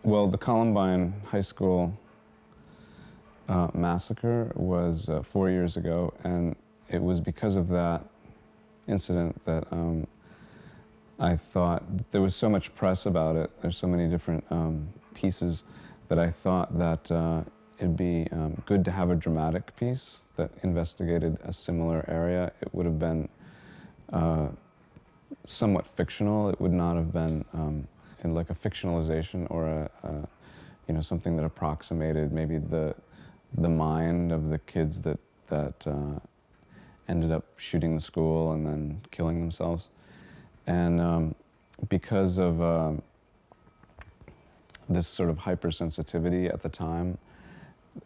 Well, the Columbine High School massacre was 4 years ago, and it was because of that incident that I thought there was so much press about it. There's so many different pieces that I thought that it'd be good to have a dramatic piece that investigated a similar area. It would have been somewhat fictional. It would not have been in like a fictionalization or a you know, something that approximated maybe the mind of the kids that ended up shooting the school and then killing themselves. And because of this sort of hypersensitivity at the time,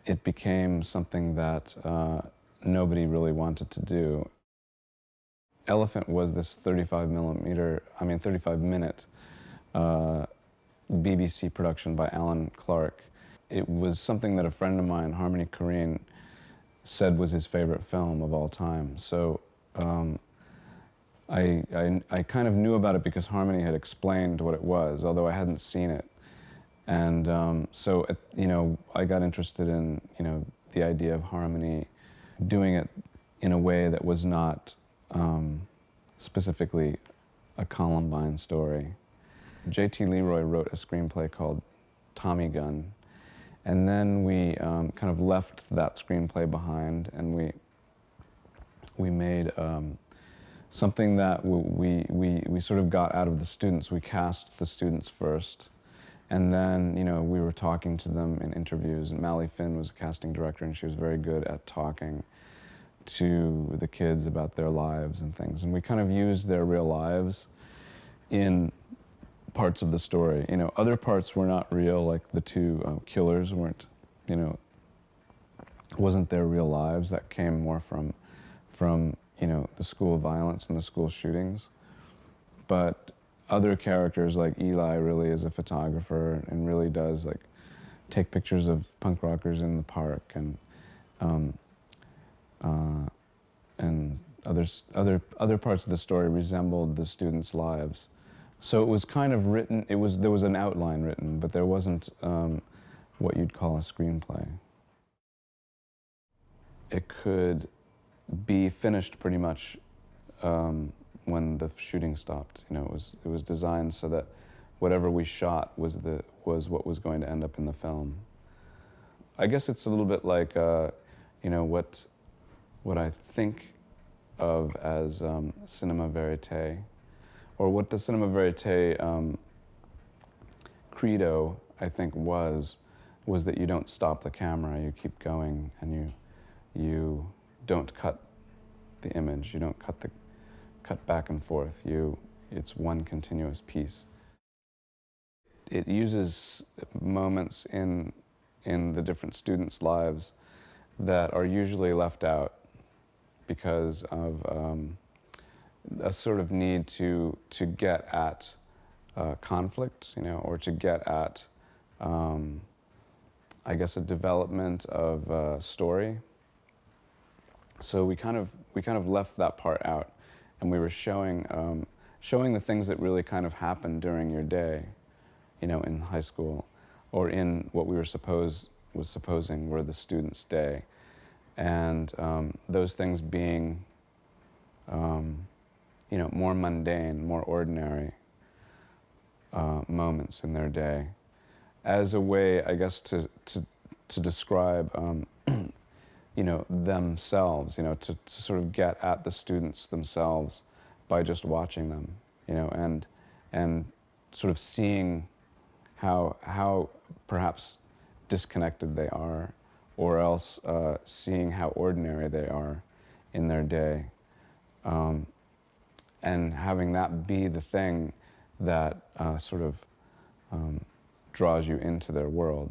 it became something that nobody really wanted to do. Elephant was this 35-minute BBC production by Alan Clark. It was something that a friend of mine, Harmony Korine, said was his favorite film of all time. So I kind of knew about it because Harmony had explained what it was, although I hadn't seen it. And so, you know, I got interested in, you know, the idea of Harmony doing it in a way that was not specifically a Columbine story. J.T. Leroy wrote a screenplay called Tommy Gun, and then we kind of left that screenplay behind, and we made something that we sort of got out of the students. We cast the students first, and then, you know, we were talking to them in interviews, and Mally Finn was a casting director, and she was very good at talking to the kids about their lives and things. And we kind of used their real lives in parts of the story. You know, other parts were not real, like the two killers weren't, you know, wasn't their real lives. That came more from you know, the school violence and the school shootings. But other characters, like Eli, really is a photographer and really does like take pictures of punk rockers in the park, and other parts of the story resembled the students' lives. So it was kind of written. There was an outline written, but there wasn't what you'd call a screenplay. It could be finished pretty much when the shooting stopped. You know, it was designed so that whatever we shot was what was going to end up in the film. I guess it's a little bit like you know, what I think of as cinema verite, or what the cinema verite credo, I think, was that you don't stop the camera, you keep going, and you don't cut the image, you don't cut back and forth. It's one continuous piece. It uses moments in the different students' lives that are usually left out because of a sort of need to get at conflict, you know, or to get at, I guess, a development of story. So we kind of left that part out, and we were showing the things that really kind of happened during your day, you know, in high school, or in what we were supposing were the students' day, and those things being, you know, more mundane, more ordinary moments in their day, as a way, I guess, to describe, you know, themselves, you know, to sort of get at the students themselves by just watching them, you know, and sort of seeing how perhaps disconnected they are, or else seeing how ordinary they are in their day, and having that be the thing that sort of draws you into their world.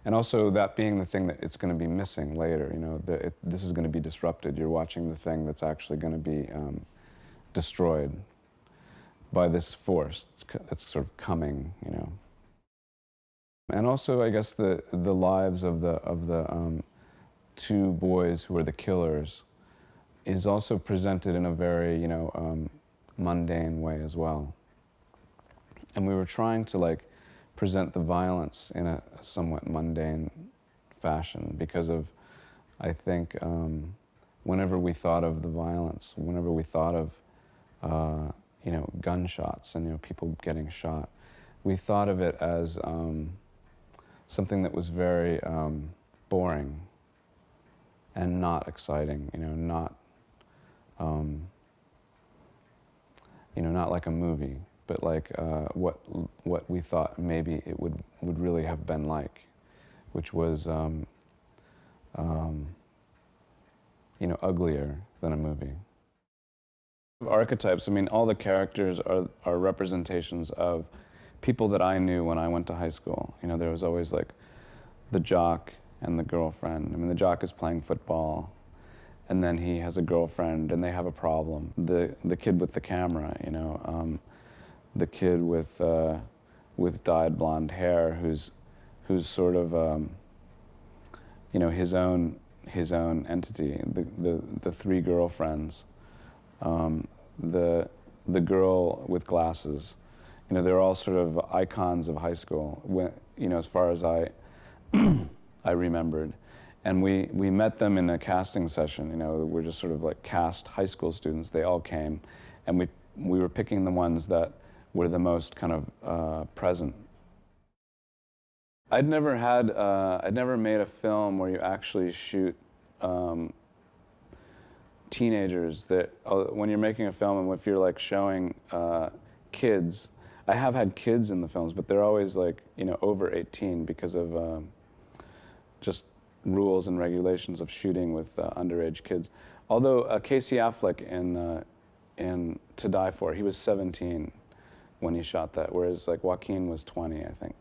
And also that being the thing that it's going to be missing later, you know, this is going to be disrupted. You're watching the thing that's actually going to be destroyed by this force that's sort of coming, you know. And also, I guess, the lives of the two boys who are the killers is also presented in a very, you know, mundane way as well. And we were trying to, like, present the violence in a somewhat mundane fashion because of, I think, whenever we thought of the violence, whenever we thought of, you know, gunshots and, you know, people getting shot, we thought of it as something that was very boring and not exciting, you know, not, you know, not like a movie, but like what we thought maybe it would really have been like, which was, you know, uglier than a movie. Archetypes, I mean, all the characters are representations of people that I knew when I went to high school. You know, there was always like the jock and the girlfriend. I mean, the jock is playing football, and then he has a girlfriend, and they have a problem. The kid with the camera, you know, the kid with dyed blonde hair, who's sort of, you know, his own entity. The three girlfriends, the girl with glasses. You know, they're all sort of icons of high school. When, you know, as far as I I remembered. And we met them in a casting session. You know, we're just sort of like cast high school students. They all came, and we were picking the ones that were the most kind of present. I'd never made a film where you actually shoot teenagers. That when you're making a film and if you're like showing kids, I have had kids in the films, but they're always like, you know, over 18 because of just rules and regulations of shooting with underage kids. Although Casey Affleck in To Die For, he was 17 when he shot that, whereas like Joaquin was 20, I think.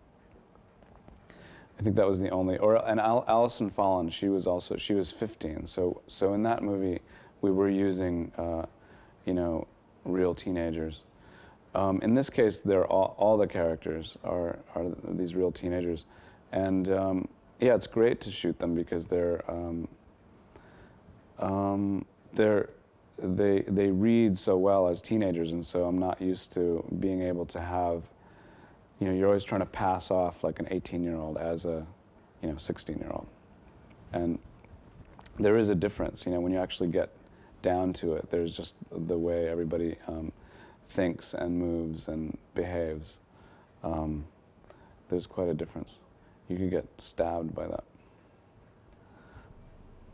I think that was the only, and Alison Follen, she was 15. So in that movie, we were using, you know, real teenagers. In this case, they're all the characters are these real teenagers, and yeah, it's great to shoot them because they read so well as teenagers, and so I'm not used to being able to have, you know, you're always trying to pass off like an 18-year-old as a, you know, 16-year-old, and there is a difference, you know, when you actually get down to it. There's just the way everybody thinks and moves and behaves. There's quite a difference. You could get stabbed by that.